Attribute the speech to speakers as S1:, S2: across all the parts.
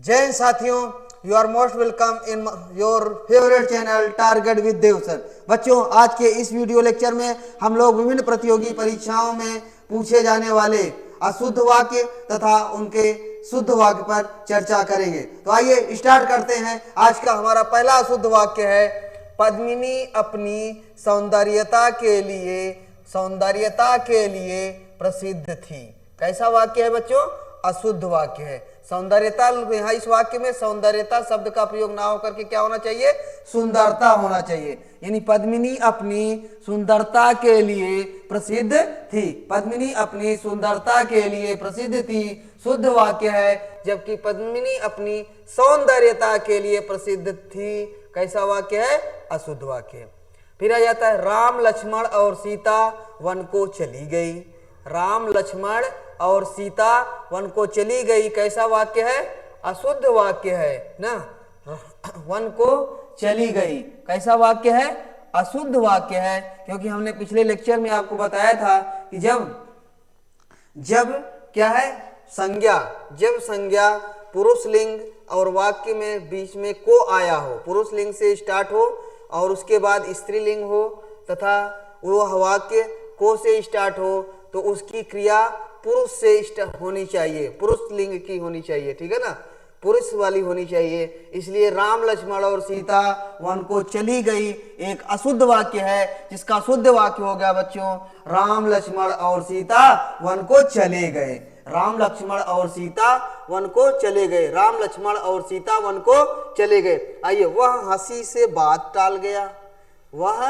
S1: जय हिंद साथियों, you are most welcome in your favourite channel target with Dev sir. बच्चों, आज के इस वीडियो लेक्चर में हम लोग विभिन्न प्रतियोगी परीक्षाओं में पूछे जाने वाले अशुद्ध वाक्य तथा उनके शुद्ध वाक्य पर चर्चा करेंगे। तो आइए स्टार्ट करते हैं। आज का हमारा पहला अशुद्ध वाक्य है, पद्मिनी अपनी सौंदर्यता के लिए प्रसिद्ध थी। कैसा वाक्य है बच्चों? अशुद्ध वाक्य है। सौंदर्यता, यहाँ इस वाक्य में सौंदर्यता शब्द का प्रयोग ना होकर के क्या होना चाहिए? सुंदरता होना चाहिए। यानी पद्मिनी अपनी सुंदरता के लिए प्रसिद्ध थी। पद्मिनी अपनी सुंदरता के लिए प्रसिद्ध थी, शुद्ध वाक्य है। जबकि पद्मिनी अपनी सौंदर्यता के लिए प्रसिद्ध थी, कैसा वाक्य है? अशुद्ध वाक्य है। फिर आ जाता है, राम लक्ष्मण और सीता वन को चली गई। राम लक्ष्मण और सीता वन को चली गई, कैसा वाक्य है? अशुद्ध वाक्य है ना। वन को चली गई कैसा वाक्य है? अशुद्ध वाक्य है। क्योंकि हमने पिछले लेक्चर में आपको बताया था कि जब क्या है जब संज्ञा पुरुष लिंग और वाक्य में बीच में को आया हो, पुरुष लिंग से स्टार्ट हो और उसके बाद स्त्रीलिंग हो तथा वह वाक्य को से स्टार्ट हो, तो उसकी क्रिया पुरुष से होनी चाहिए, पुरुष लिंग की होनी चाहिए, ठीक है ना, पुरुष वाली होनी चाहिए। इसलिए राम लक्ष्मण और सीता वन को चली गई एक अशुद्ध वाक्य है, जिसका शुद्ध वाक्य हो गया बच्चों, राम लक्ष्मण और सीता वन को चले गए। राम लक्ष्मण और सीता वन को चले गए। राम लक्ष्मण और सीता वन को चले गए। आइए, वह हंसी से बात टाल गया। वह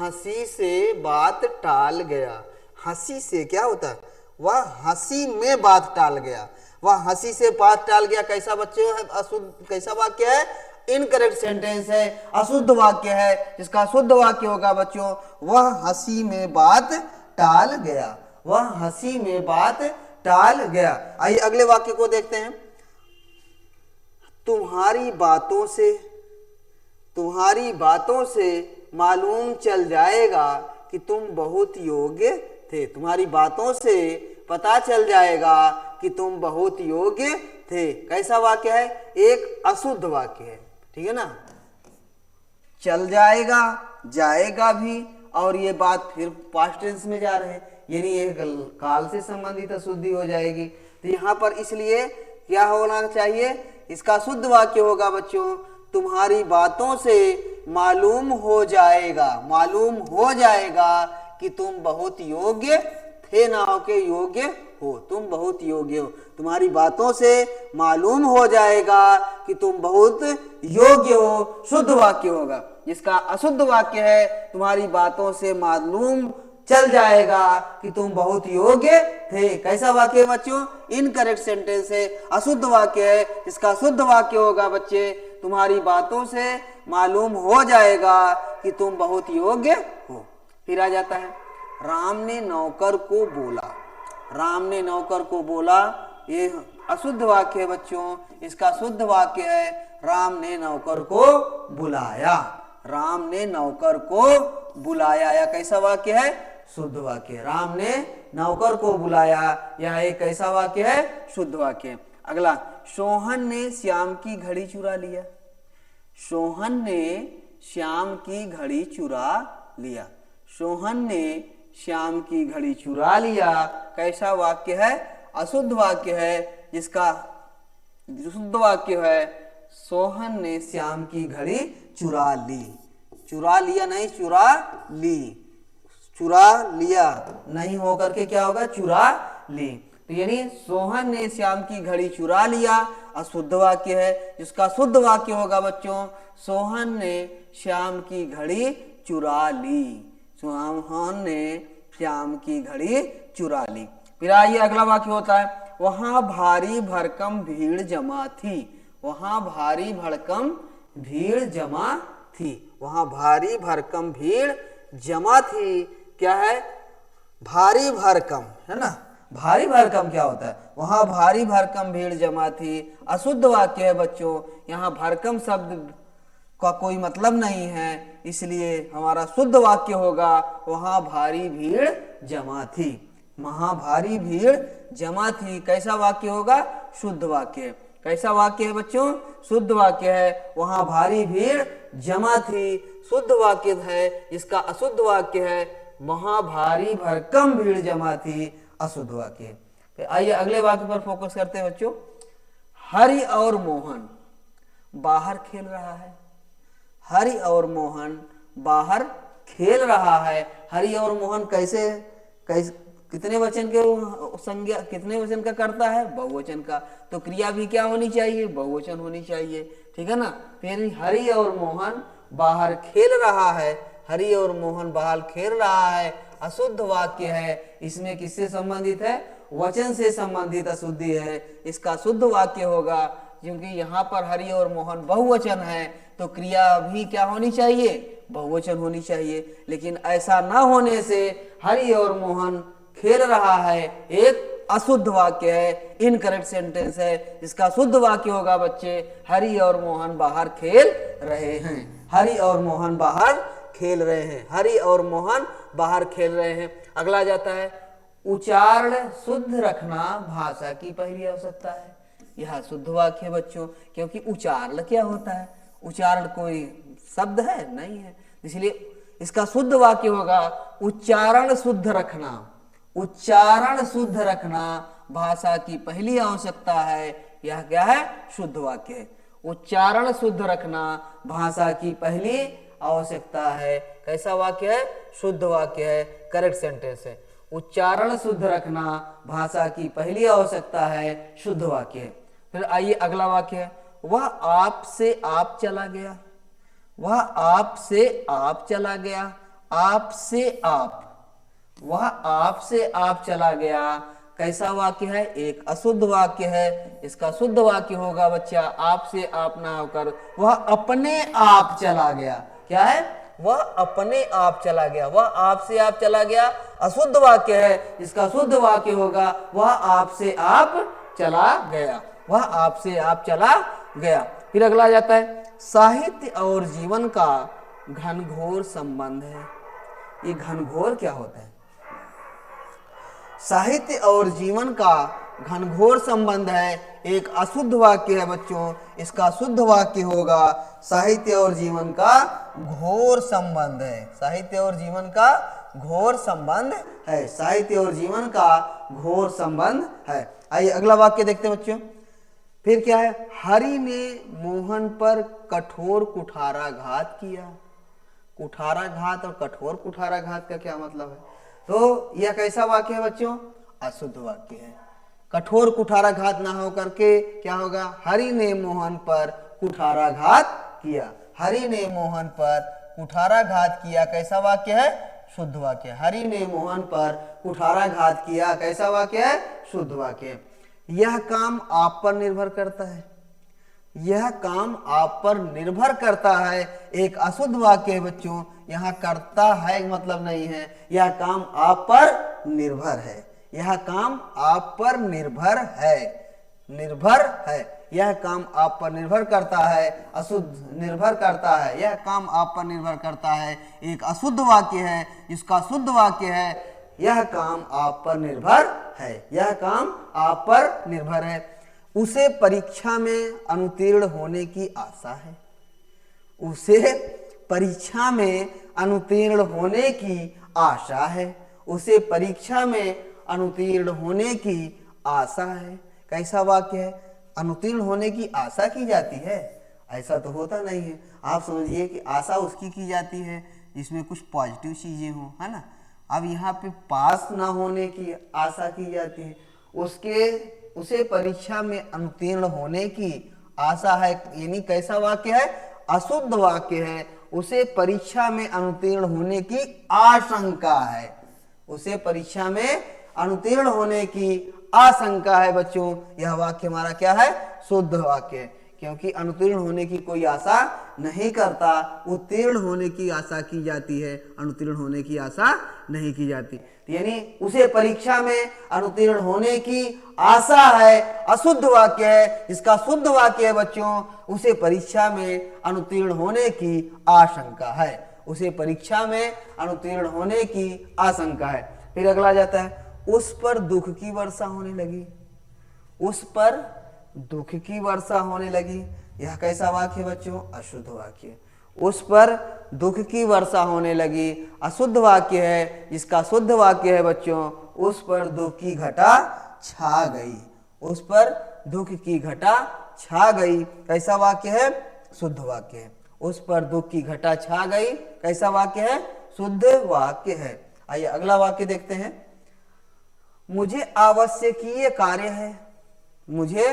S1: हंसी से बात टाल गया। हंसी से क्या होता है? वह हंसी में बात टाल गया। वह हंसी से बात टाल गया कैसा बच्चे है? अशुद्ध कैसा वाक्य है? इनकरेक्ट सेंटेंस है, अशुद्ध वाक्य है। जिसका शुद्ध वाक्य होगा बच्चों, वह हंसी में बात टाल गया। वह हंसी में बात टाल गया। आइए अगले वाक्य को देखते हैं। तुम्हारी बातों से मालूम चल जाएगा कि तुम बहुत योग्य थे। तुम्हारी बातों से पता चल जाएगा कि तुम बहुत योग्य थे। कैसा वाक्य है? एक अशुद्ध वाक्य है, ठीक है ना। चल जाएगा, जाएगा भी, और ये बात फिर पास्ट टेंस में जा रहे हैं, यानी ये काल से संबंधित अशुद्धि हो जाएगी। तो यहाँ पर इसलिए क्या होना चाहिए? इसका शुद्ध वाक्य होगा बच्चों, तुम्हारी बातों से मालूम हो जाएगा कि तुम बहुत योग्य थे, ना हो के योग्य हो, तुम बहुत योग्य हो। तुम्हारी बातों से मालूम हो जाएगा कि तुम बहुत योग्य हो, शुद्ध वाक्य होगा। जिसका अशुद्ध वाक्य है, तुम्हारी बातों से मालूम चल जाएगा कि तुम बहुत योग्य थे। कैसा वाक्य है बच्चों? इनकरेक्ट सेंटेंस है, अशुद्ध वाक्य है। जिसका शुद्ध वाक्य होगा बच्चे, तुम्हारी बातों से मालूम हो जाएगा कि तुम बहुत योग्य हो। फिर आ जाता है, राम ने नौकर को बोला। राम ने नौकर को बोला, ये अशुद्ध वाक्य है बच्चों। इसका शुद्ध वाक्य है, राम ने नौकर को बुलाया। राम ने नौकर को बुलाया, यह कैसा वाक्य है? शुद्ध वाक्य। राम ने नौकर को बुलाया, यह एक कैसा वाक्य है? शुद्ध वाक्य। अगला, सोहन ने श्याम की घड़ी चुरा लिया। सोहन ने श्याम की घड़ी चुरा लिया। सोहन ने श्याम की घड़ी चुरा लिया, कैसा वाक्य है? अशुद्ध वाक्य है। जिसका शुद्ध वाक्य है, सोहन ने श्याम की घड़ी चुरा ली। चुरा लिया नहीं, चुरा ली। चुरा लिया नहीं होकर के क्या होगा? चुरा ली। तो यानी सोहन ने श्याम की घड़ी चुरा लिया, अशुद्ध वाक्य है। जिसका शुद्ध वाक्य होगा बच्चों, सोहन ने श्याम की घड़ी चुरा ली। सोहन ने श्याम की घड़ी चुरा ली। फिर आइए अगला वाक्य होता है, वहां भारी भरकम भीड़ जमा थी। वहां भारी भरकम भीड़ जमा थी। वहां भारी भरकम भीड़ जमा थी। क्या है? भारी भरकम, है ना। भारी भरकम क्या होता है? वहां भारी भरकम भीड़ जमा थी, अशुद्ध वाक्य है बच्चों। यहाँ भरकम शब्द का कोई मतलब नहीं है, इसलिए हमारा शुद्ध वाक्य होगा, वहां भारी भीड़ जमा थी। वहां भारी भीड़ जमा थी, कैसा वाक्य होगा? शुद्ध वाक्य। कैसा वाक्य है बच्चों? शुद्ध वाक्य है। वहां भारी भीड़ जमा थी, शुद्ध वाक्य है। इसका अशुद्ध वाक्य है, वहां भारी भरकम भीड़ जमा थी, अशुद्ध वाक्य। फिर आइए अगले वाक्य पर फोकस करते हैं बच्चों। हरि और मोहन बाहर खेल रहा है। हरि और मोहन बाहर खेल रहा है। हरि और मोहन कैसे कितने वचन के संज्ञा, कितने वचन का करता है? बहुवचन का। तो क्रिया भी क्या होनी चाहिए? बहुवचन होनी चाहिए, ठीक है ना। फिर हरि और मोहन बाहर खेल रहा है। हरि और मोहन बाहर खेल रहा है, अशुद्ध वाक्य है। इसमें किससे संबंधित है? वचन से संबंधित अशुद्धि है। इसका शुद्ध वाक्य होगा, क्योंकि यहाँ पर हरि और मोहन बहुवचन है, तो क्रिया भी क्या होनी चाहिए? बहुवचन होनी चाहिए। लेकिन ऐसा ना होने से हरि और मोहन खेल रहा है एक अशुद्ध वाक्य है, इनकरेक्ट सेंटेंस है। इसका शुद्ध वाक्य होगा बच्चे, हरि और मोहन बाहर खेल रहे हैं। हरि और मोहन बाहर खेल रहे हैं। हरि और मोहन बाहर खेल रहे हैं। अगला जाता है, उच्चारण शुद्ध रखना भाषा की पहली आवश्यकता है। यह शुद्ध वाक्य है बच्चों, क्योंकि उच्चारण क्या होता है? उच्चारण कोई शब्द है? नहीं है। इसलिए इसका शुद्ध वाक्य होगा, उच्चारण शुद्ध रखना। उच्चारण शुद्ध रखना भाषा की पहली आवश्यकता है। यह क्या है? शुद्ध वाक्य है। उच्चारण शुद्ध रखना भाषा की पहली आवश्यकता है। कैसा वाक्य है? शुद्ध वाक्य है, करेक्ट सेंटेंस है। उच्चारण शुद्ध रखना भाषा की पहली आवश्यकता है, शुद्ध वाक्य है। फिर आइए अगला वाक्य है, वह आप से आप चला गया। वह आप से आप चला गया। आप से आप, वह आप से आप चला गया। कैसा वाक्य है? एक अशुद्ध वाक्य है। इसका शुद्ध वाक्य होगा बच्चा, आप से आप ना होकर वह अपने आप चला गया। क्या है? वह अपने आप चला गया। वह आप से आप चला गया, अशुद्ध वाक्य है। इसका शुद्ध वाक्य होगा, वह आप से आप चला गया। वह आप से आप चला गया। फिर अगला जाता है, साहित्य और जीवन का घनघोर संबंध है। ये घनघोर क्या होता है? साहित्य और जीवन का घनघोर संबंध है, एक अशुद्ध वाक्य है बच्चों। इसका शुद्ध वाक्य होगा, साहित्य और जीवन का घोर संबंध है। साहित्य और जीवन का घोर संबंध है। साहित्य और जीवन का घोर संबंध है। आइए अगला वाक्य देखते हैं बच्चों। फिर क्या है? हरि ने मोहन पर कठोर कुठाराघात किया। कुठाराघात और कठोर कुठाराघात का क्या मतलब है? तो यह कैसा वाक्य है बच्चों? अशुद्ध वाक्य है। कठोर कुठाराघात ना हो करके क्या होगा? हरि ने मोहन पर कुठाराघात किया। हरि ने मोहन पर कुठाराघात किया। कैसा वाक्य है? शुद्ध वाक्य। हरि ने मोहन पर कुठाराघात किया। कैसा वाक्य है? शुद्ध वाक्य। यह काम आप पर निर्भर करता है। यह काम आप पर निर्भर करता है, एक अशुद्ध वाक्य है बच्चों। यहाँ करता है मतलब नहीं है, यह काम आप पर निर्भर है। यह काम आप पर निर्भर है। निर्भर है, यह काम आप पर निर्भर करता है। अशुद्ध निर्भर करता है, यह काम आप पर निर्भर करता है, एक अशुद्ध वाक्य है। इसका शुद्ध वाक्य है, यह काम आप पर निर्भर है। यह काम आप पर निर्भर है। उसे परीक्षा में अनुत्तीर्ण होने की आशा है। उसे परीक्षा में अनुत्तीर्ण होने की आशा है। उसे परीक्षा में अनुत्तीर्ण होने की आशा है। कैसा वाक्य है? अनुत्तीर्ण होने की आशा की जाती है, ऐसा तो होता नहीं है। आप समझिए कि आशा उसकी की जाती है जिसमें कुछ पॉजिटिव चीजें हो, है ना। अब यहाँ पे पास ना होने की आशा की जाती है। उसे परीक्षा में अनुत्तीर्ण होने की आशा है, यानी कैसा वाक्य है? अशुद्ध वाक्य है। उसे परीक्षा में अनुत्तीर्ण होने की आशंका है। उसे परीक्षा में अनुत्तीर्ण होने की आशंका है बच्चों। यह वाक्य हमारा क्या है? शुद्ध वाक्य है, क्योंकि अनुत्तीर्ण होने की कोई आशा नहीं करता, उत्तीर्ण होने की आशा की जाती है, अनुत्तीर्ण होने की आशा नहीं की जाती। यानी उसे परीक्षा में अनुत्तीर्ण होने की आशा है, अशुद्ध वाक्य है। इसका शुद्ध वाक्य है बच्चों, उसे परीक्षा में अनुत्तीर्ण होने की आशंका है। उसे परीक्षा में अनुत्तीर्ण होने की आशंका है। फिर अगला जाता है, उस पर दुख की वर्षा होने लगी। उस पर दुख की वर्षा होने लगी। यह कैसा वाक्य है बच्चों? अशुद्ध वाक्य। उस पर दुख की वर्षा होने लगी, अशुद्ध वाक्य है। जिसका शुद्ध वाक्य है बच्चों, उस पर दुख की घटा छा गई। उस पर दुख की घटा छा गई, कैसा वाक्य है? शुद्ध वाक्य है। उस पर दुख की घटा छा गई, कैसा वाक्य है? शुद्ध वाक्य है। आइए अगला वाक्य देखते हैं। मुझे आवश्यकीय कार्य है। मुझे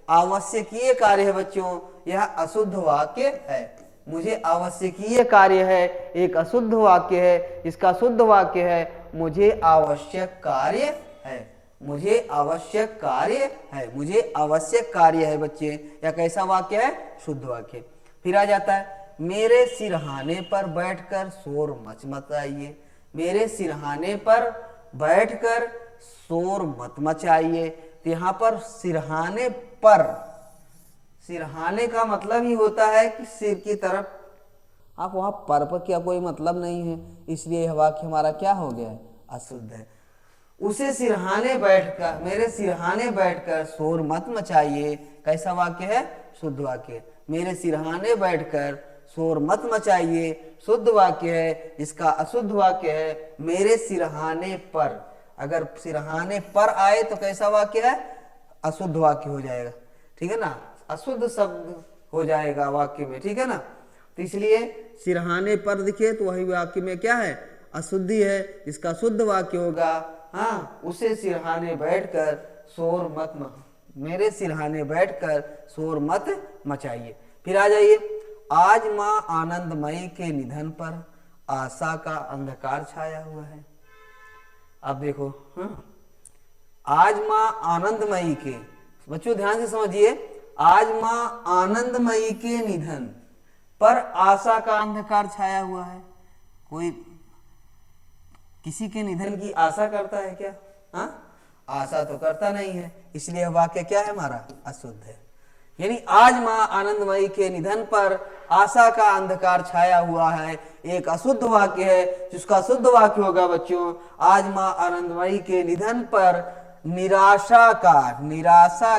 S1: आवश्यकीय कार्य है बच्चों, यह अशुद्ध वाक्य है। मुझे आवश्यकीय कार्य है एक अशुद्ध वाक्य है। इसका शुद्ध वाक्य है मुझे आवश्यक कार्य है। मुझे आवश्यक कार्य है। मुझे आवश्यक कार्य है बच्चे, यह कैसा वाक्य है? शुद्ध वाक्य। फिर आ जाता है मेरे सिरहाने पर बैठकर शोर मच मचाइए। मेरे सिरहाने पर बैठकर शोर मत मचाइए। तो यहाँ पर सिरहाने पर, सिरहाने का मतलब ही होता है कि सिर की तरफ। आप वहां पर क्या कोई मतलब नहीं है, इसलिए यह वाक्य हमारा क्या हो गया है? अशुद्ध है। उसे सिरहाने बैठकर, मेरे सिरहाने बैठकर शोर मत मचाइए, कैसा वाक्य है? शुद्ध वाक्य। मेरे सिरहाने बैठकर शोर मत मचाइए, शुद्ध वाक्य है। जिसका अशुद्ध वाक्य है मेरे सिरहाने पर। अगर सिरहाने पर आए तो कैसा वाक्य है? अशुद्ध वाक्य हो जाएगा, ठीक है ना? अशुद्ध शब्द हो जाएगा वाक्य में, ठीक है ना? तो इसलिए सिरहाने पर दिखे तो वही वाक्य में क्या है? अशुद्धि है। इसका शुद्ध वाक्य होगा हाँ, उसे सिरहाने बैठकर शोर मत मेरे सिरहाने बैठकर शोर मत मचाइए। फिर आ जाइए, आज मां आनंदमयी के निधन पर आशा का अंधकार छाया हुआ है। अब देखो आज मां आनंदमयी के, बच्चों ध्यान से समझिए, आज मां आनंदमयी के निधन पर आशा का अंधकार छाया हुआ है। कोई किसी के निधन की आशा करता है क्या? हाँ, आशा तो करता नहीं है, इसलिए वाक्य क्या है हमारा? अशुद्ध है। यानी आज मां आनंदमयी के निधन पर आशा का अंधकार छाया हुआ है, एक अशुद्ध वाक्य है। जिसका शुद्ध वाक्य होगा बच्चों, आज मां आनंदमयी के निधन पर निराशा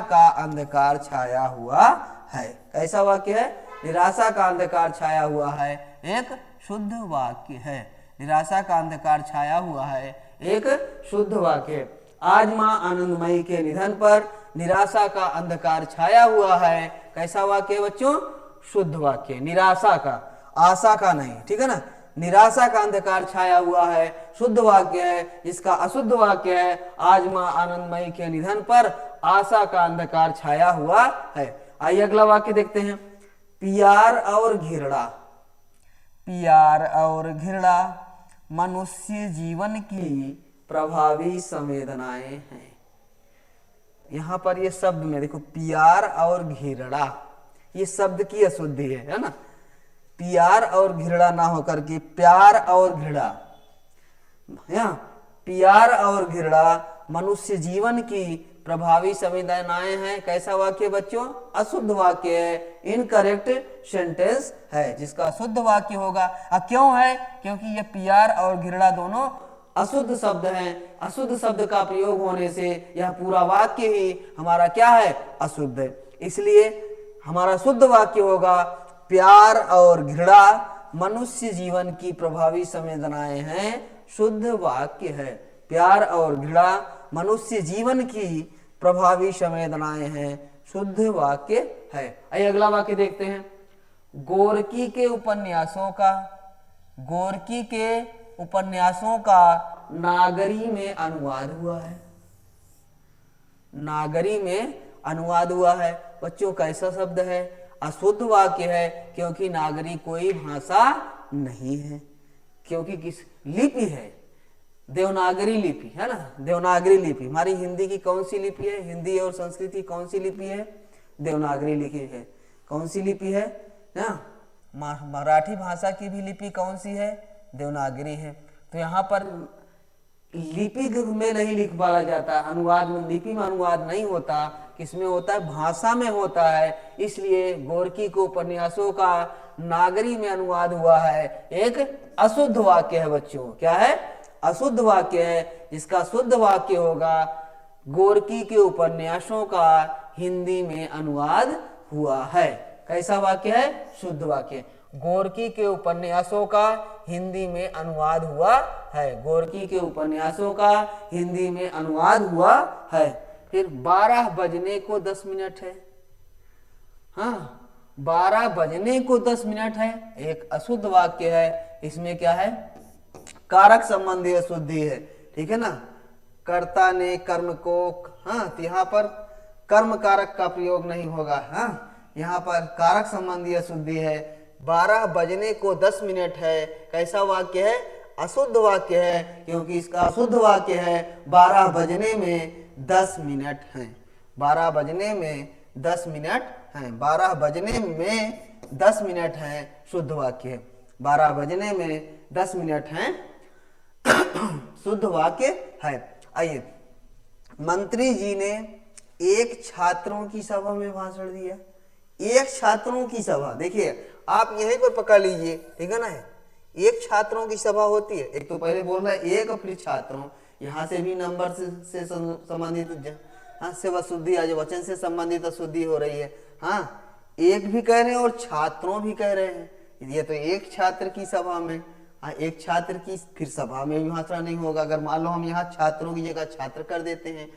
S1: का अंधकार छाया हुआ है। कैसा वाक्य है? निराशा का अंधकार छाया हुआ है, एक शुद्ध वाक्य है। निराशा का अंधकार छाया हुआ है, एक शुद्ध वाक्य। आज मां आनंदमयी के निधन पर निराशा का अंधकार छाया हुआ है, कैसा वाक्य बच्चों? शुद्ध वाक्य। निराशा का, आशा का नहीं, ठीक है ना? निराशा का अंधकार छाया हुआ है, शुद्ध वाक्य है। जिसका अशुद्ध वाक्य है आज मां आनंदमयी के निधन पर आशा का अंधकार छाया हुआ है। आइए अगला वाक्य देखते हैं। प्यार और घृणा, प्यार और घृणा मनुष्य जीवन की प्रभावी संवेदनाएं हैं। यहां पर ये शब्द में देखो, प्यार और घृणा, ये शब्द की अशुद्धि है ना? प्यार और घृणा ना होकर के प्यार और घृणा। प्यार और घृणा मनुष्य जीवन की प्रभावी संवेदनाएं हैं, कैसा वाक्य बच्चों? अशुद्ध वाक्य है, इनकरेक्ट सेंटेंस है। जिसका शुद्ध वाक्य होगा, क्यों है? क्योंकि ये प्यार और घृणा दोनों अशुद्ध शब्द हैं। अशुद्ध शब्द का प्रयोग होने से यह पूरा वाक्य ही हमारा क्या है? अशुद्ध है। इसलिए हमारा शुद्ध वाक्य होगा प्यार और घृणा मनुष्य जीवन की प्रभावी संवेदनाएं हैं, शुद्ध वाक्य है। प्यार और घृणा मनुष्य जीवन की प्रभावी संवेदनाएं हैं, शुद्ध वाक्य है। आइए अगला वाक्य देखते हैं। गोरकी के उपन्यासों का, गोरकी के उपन्यासों का नागरी में अनुवाद हुआ है। नागरी में अनुवाद हुआ है बच्चों, कैसा शब्द है? अशुद्ध वाक्य है, क्योंकि नागरी कोई भाषा नहीं है, क्योंकि किस लिपि है? देवनागरी लिपि है ना? देवनागरी लिपि। हमारी हिंदी की कौन सी लिपि है? हिंदी और संस्कृत की कौन सी लिपि है? देवनागरी लिपि है। कौन सी लिपि है ना? मराठी भाषा की भी लिपि कौन सी है? देवनागरी है। तो यहाँ पर लिपि में नहीं लिख पाया जाता, अनुवाद में, लिपि में अनुवाद नहीं होता, किसमें होता है? भाषा में होता है। इसलिए गोरकी को उपन्यासों का नागरी में अनुवाद हुआ है, एक अशुद्ध वाक्य है बच्चों। क्या है? अशुद्ध वाक्य है। जिसका शुद्ध वाक्य होगा गोरकी के उपन्यासों का हिंदी में अनुवाद हुआ है। कैसा वाक्य है? शुद्ध वाक्य। गोरकी के उपन्यासों का हिंदी में अनुवाद हुआ है। गोरकी के उपन्यासों का हिंदी में अनुवाद हुआ है। फिर 12 बजने को 10 मिनट है। हाँ, 12 बजने को 10 मिनट है, एक अशुद्ध वाक्य है। इसमें क्या है? कारक संबंधी अशुद्धि है। ठीक है ना, कर्ता ने कर्म को, हाँ, तो यहाँ पर कर्म कारक का प्रयोग नहीं होगा। हाँ, यहाँ पर कारक संबंधी अशुद्धि है। 12 बजने को 10 मिनट है, कैसा वाक्य है? अशुद्ध वाक्य है, क्योंकि इसका अशुद्ध वाक्य है 12 बजने में 10 मिनट हैं। 12 बजने में 10 मिनट हैं। 12 बजने में 10 मिनट हैं, शुद्ध वाक्य है। 12 बजने में 10 मिनट हैं, शुद्ध वाक्य है। आइए, मंत्री जी ने एक छात्रों की सभा में भाषण दिया। एक छात्रों की सभा, देखिए आप यहीं पर पकड़ लीजिए, ठीक है ना। एक छात्रों की सभा होती है, एक तो पहले बोल रहा है एक अपने छात्रों, यहाँ से भी नंबर से संबंधित, हाँ, से अशुद्धि आज वचन से संबंधित अशुद्धि हो रही है। हाँ, एक भी कह रहे हैं और छात्रों भी कह रहे हैं। ये तो एक छात्र की सभा में, हाँ, एक छात्र की फिर सभा में भी भाषण नहीं होगा। अगर मान लो हम यहाँ छात्रों की जगह छात्र कर देते हैं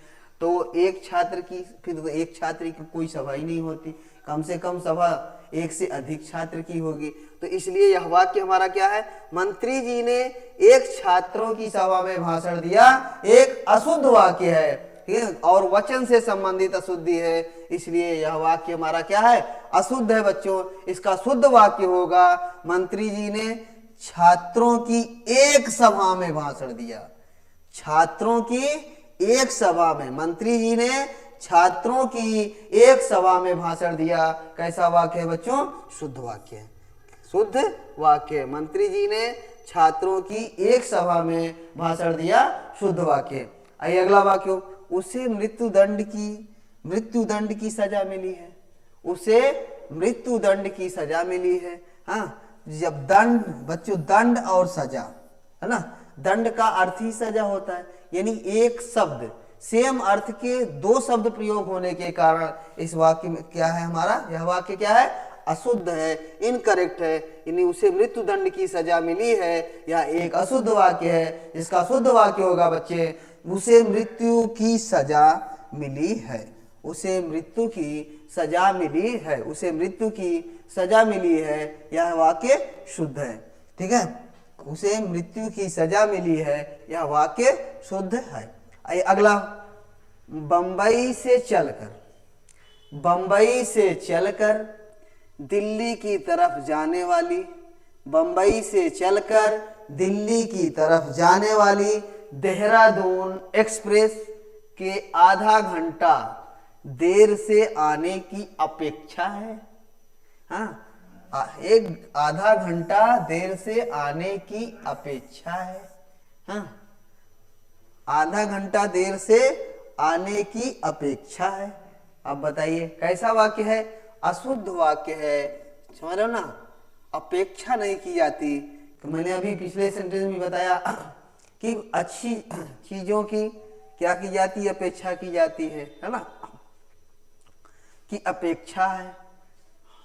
S1: तो एक छात्र की, फिर एक छात्र की कोई सभा ही नहीं होती। कम से कम सभा एक से अधिक छात्र की होगी। तो इसलिए यह वाक्य हमारा क्या है? मंत्री जी ने एक छात्रों की सभा में भाषण दिया, एक अशुद्ध वाक्य है, ठीक है, और वचन से संबंधित अशुद्धि है। इसलिए यह वाक्य हमारा क्या है? अशुद्ध है बच्चों। इसका शुद्ध वाक्य होगा, मंत्री जी ने छात्रों की एक सभा में भाषण दिया। छात्रों की एक सभा में, मंत्री जी ने छात्रों की एक सभा में भाषण दिया। कैसा वाक्य है बच्चों? शुद्ध वाक्य है। शुद्ध वाक्य, मंत्री जी ने छात्रों की एक सभा में भाषण दिया, शुद्ध वाक्य। आइए अगला वाक्य, उसे मृत्युदंड की सजा मिली है। उसे मृत्युदंड की सजा मिली है। हाँ, जब दंड बच्चों, दंड और सजा है ना, दंड का अर्थ ही सजा होता है, यानी एक शब्द सेम अर्थ के दो शब्द प्रयोग होने के कारण इस वाक्य में क्या है हमारा? यह वाक्य क्या है? अशुद्ध है, इनकरेक्ट है। यानी उसे मृत्युदंड की सजा मिली है, यह एक अशुद्ध वाक्य है। इसका शुद्ध वाक्य होगा बच्चे, उसे मृत्यु की सजा मिली है। उसे मृत्यु की सजा मिली है। उसे मृत्यु की सजा मिली है, यह वाक्य शुद्ध है। ठीक है, उसे मृत्यु की सजा मिली है, यह वाक्य शुद्ध है। अगला, बंबई से चलकर दिल्ली की तरफ जाने वाली, बंबई से चलकर दिल्ली की तरफ जाने वाली देहरादून एक्सप्रेस के आधा घंटा देर से आने की अपेक्षा है। हाँ, एक आधा घंटा देर से आने की अपेक्षा है। हाँ, आधा घंटा देर से आने की अपेक्षा है। अब बताइए कैसा वाक्य है? अशुद्ध वाक्य है। समझ रहे हो ना, अपेक्षा नहीं की जाती। तो मैंने अभी पिछले सेंटेंस में बताया कि अच्छी चीजों की क्या की जाती है? अपेक्षा की जाती है ना, कि अपेक्षा है।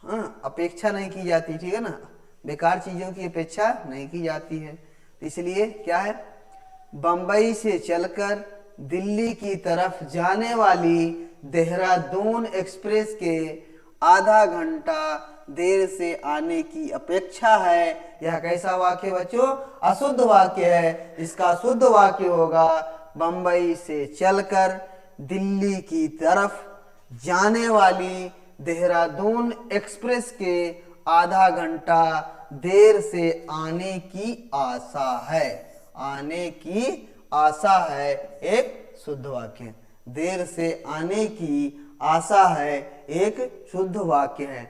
S1: हाँ, अपेक्षा नहीं की जाती, ठीक है ना, बेकार चीजों की अपेक्षा नहीं की जाती है। इसलिए क्या है? बंबई से चलकर दिल्ली की तरफ जाने वाली देहरादून एक्सप्रेस के आधा घंटा देर से आने की अपेक्षा है। यह कैसा वाक्य बच्चों? अशुद्ध वाक्य है। इसका शुद्ध वाक्य होगा, बंबई से चलकर दिल्ली की तरफ जाने वाली देहरादून एक्सप्रेस के आधा घंटा देर से आने की आशा है। आने की आशा है, एक शुद्ध वाक्य। देर से आने की आशा है, एक शुद्ध वाक्य है।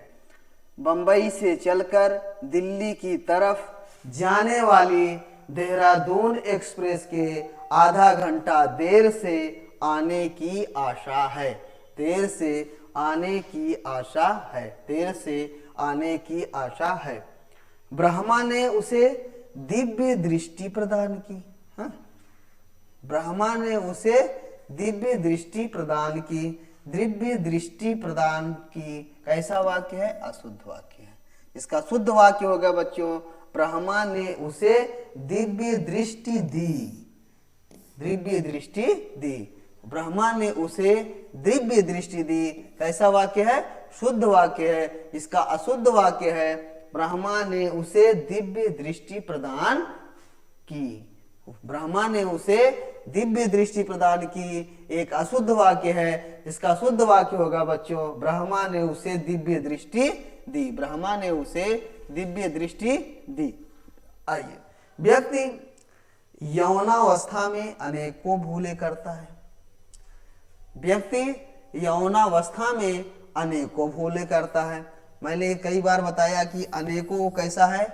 S1: बंबई से चलकर दिल्ली की तरफ जाने वाली देहरादून एक्सप्रेस के आधा घंटा देर से आने की आशा है। देर से आने की आशा है। देर से आने की आशा है। ब्रह्मा ने उसे दिव्य दृष्टि प्रदान की। हाँ? ब्रह्मा ने उसे दिव्य दृष्टि प्रदान की। दिव्य दृष्टि प्रदान की। कैसा वाक्य है? अशुद्ध वाक्य है। इसका शुद्ध वाक्य होगा बच्चों, ब्रह्मा ने उसे दिव्य दृष्टि दी। दिव्य दृष्टि दी, ब्रह्मा ने उसे दिव्य दृष्टि दी। कैसा वाक्य है? शुद्ध वाक्य है। इसका अशुद्ध वाक्य है, ब्रह्मा ने उसे दिव्य दृष्टि प्रदान की। ब्रह्मा ने उसे दिव्य दृष्टि प्रदान की एक अशुद्ध वाक्य है। इसका शुद्ध वाक्य होगा बच्चों, ब्रह्मा ने उसे दिव्य दृष्टि दी। ब्रह्मा ने उसे दिव्य दृष्टि दी। आइए, व्यक्ति यौनावस्था में अनेकों भूलें करता है। व्यक्ति यौनावस्था में अनेकों भूलें करता है। मैंने कई बार बताया कि अनेकों कैसा है?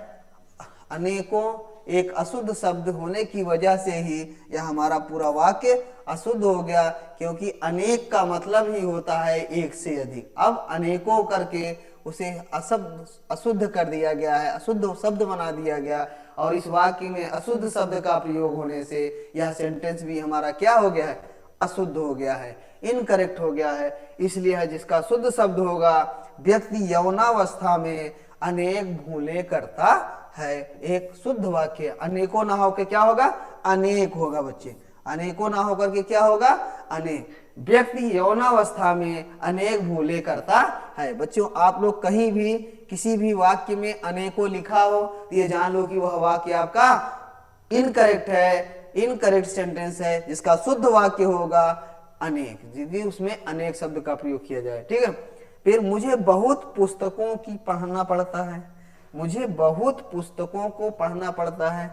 S1: अनेकों एक अशुद्ध शब्द होने की वजह से ही यह हमारा पूरा वाक्य अशुद्ध हो गया, क्योंकि अनेक का मतलब ही होता है एक से अधिक। अब अनेकों करके उसे अशुद्ध कर दिया गया है, अशुद्ध शब्द बना दिया गया, और इस वाक्य में अशुद्ध शब्द का प्रयोग होने से यह सेंटेंस भी हमारा क्या हो गया है? अशुद्ध हो गया है, इनकरेक्ट हो गया है। इसलिए जिसका शुद्ध शब्द होगा, व्यक्ति यौनावस्था में अनेक भूलें करता है। एक शुद्ध वाक्य, अनेकों ना होकर क्या होगा? अनेक होगा बच्चे। अनेकों ना होकर के क्या होगा? अनेक। व्यक्ति यौनावस्था में अनेक भूलें करता है। बच्चों, आप लोग कहीं भी किसी भी वाक्य में अनेकों लिखा हो तो ये जान लो कि वह वाक्य आपका इनकरेक्ट है, इनकरेक्ट सेंटेंस है। जिसका शुद्ध वाक्य होगा अनेक, यदि उसमें अनेक शब्द का प्रयोग किया जाए। ठीक है। फिर मुझे बहुत पुस्तकों की पढ़ना पड़ता है। मुझे बहुत पुस्तकों को पढ़ना पड़ता है।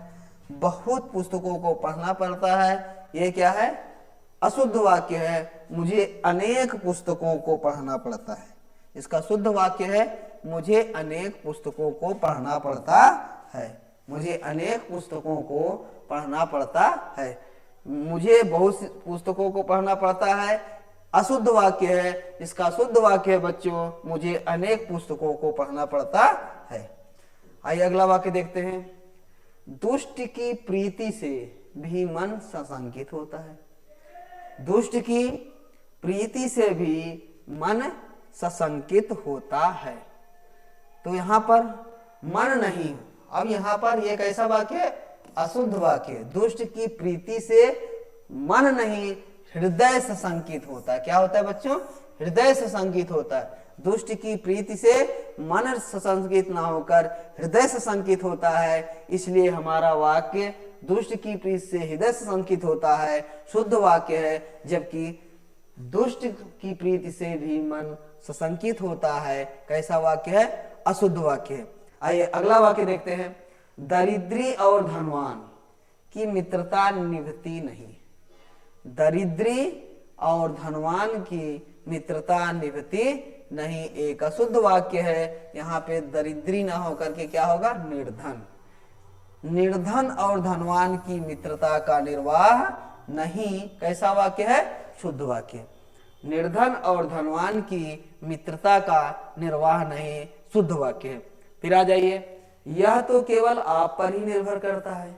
S1: बहुत पुस्तकों को पढ़ना पड़ता है, ये क्या है? अशुद्ध वाक्य है। मुझे अनेक पुस्तकों को पढ़ना पड़ता है। इसका शुद्ध वाक्य है, मुझे अनेक पुस्तकों को पढ़ना पड़ता है। मुझे अनेक पुस्तकों को पढ़ना पड़ता है। मुझे बहुत पुस्तकों को पढ़ना पड़ता है, अशुद्ध वाक्य है। इसका शुद्ध वाक्य है बच्चों, मुझे अनेक पुस्तकों को पढ़ना पड़ता है। आइए अगला वाक्य देखते हैं। दुष्ट की प्रीति से भी मन सशंकित होता है। दुष्ट की प्रीति से भी मन सशंकित होता है। तो यहाँ पर मन नहीं, अब यहाँ पर ये कैसा वाक्य? अशुद्ध वाक्य। दुष्ट की प्रीति से मन नहीं, हृदय सशंकित होता है। क्या होता है बच्चों? हृदय सशंकित होता है। दुष्ट की प्रीति से मन सशंकित ना होकर हृदय सशंकित होता है। इसलिए हमारा वाक्य दुष्ट की प्रीति से हृदय सशंकित होता है, शुद्ध वाक्य है। जबकि दुष्ट की प्रीति से भी मन सशंकित होता है, कैसा वाक्य है? अशुद्ध वाक्य है। आइए अगला वाक्य देखते हैं। दरिद्री और धनवान की मित्रता निभती नहीं। दरिद्री और धनवान की मित्रता निभती नहीं, एक अशुद्ध वाक्य है। यहाँ पे दरिद्री ना होकर के क्या होगा? निर्धन। निर्धन और धनवान की मित्रता का निर्वाह नहीं, कैसा वाक्य है? शुद्ध वाक्य। निर्धन और धनवान की मित्रता का निर्वाह नहीं, शुद्ध वाक्य है। फिर आ जाइए, यह तो केवल आप पर ही निर्भर करता है।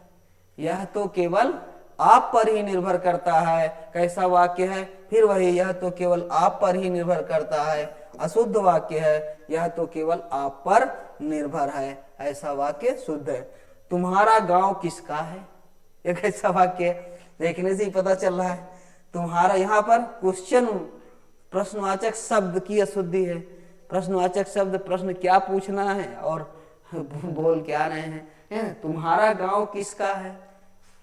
S1: यह तो केवल आप पर ही निर्भर करता है, कैसा वाक्य है? फिर वही, यह तो केवल आप पर ही निर्भर करता है, अशुद्ध वाक्य है। यह तो केवल आप पर निर्भर है, ऐसा वाक्य शुद्ध है। तुम्हारा गांव किसका है? एक ऐसा वाक्य देखने से ही पता चल रहा है। तुम्हारा, यहाँ पर क्वेश्चन, प्रश्नवाचक शब्द की अशुद्धि है। प्रश्नवाचक शब्द प्रश्न क्या पूछना है और बोल क्या रहे हैं? तुम्हारा गांव किसका है,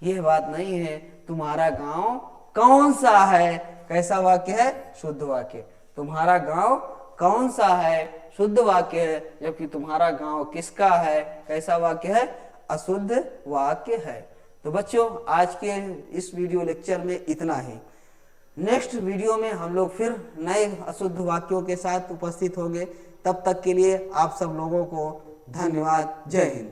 S1: यह बात नहीं है। तुम्हारा गांव कौन सा है, कैसा वाक्य है? शुद्ध वाक्य। तुम्हारा गांव कौन सा है, शुद्ध वाक्य है। जबकि तुम्हारा गांव किसका है, कैसा वाक्य है? अशुद्ध वाक्य है। तो बच्चों, आज के इस वीडियो लेक्चर में इतना ही। नेक्स्ट वीडियो में हम लोग फिर नए अशुद्ध वाक्यों के साथ उपस्थित होंगे। तब तक के लिए आप सब लोगों को धन्यवाद। जय हिंद।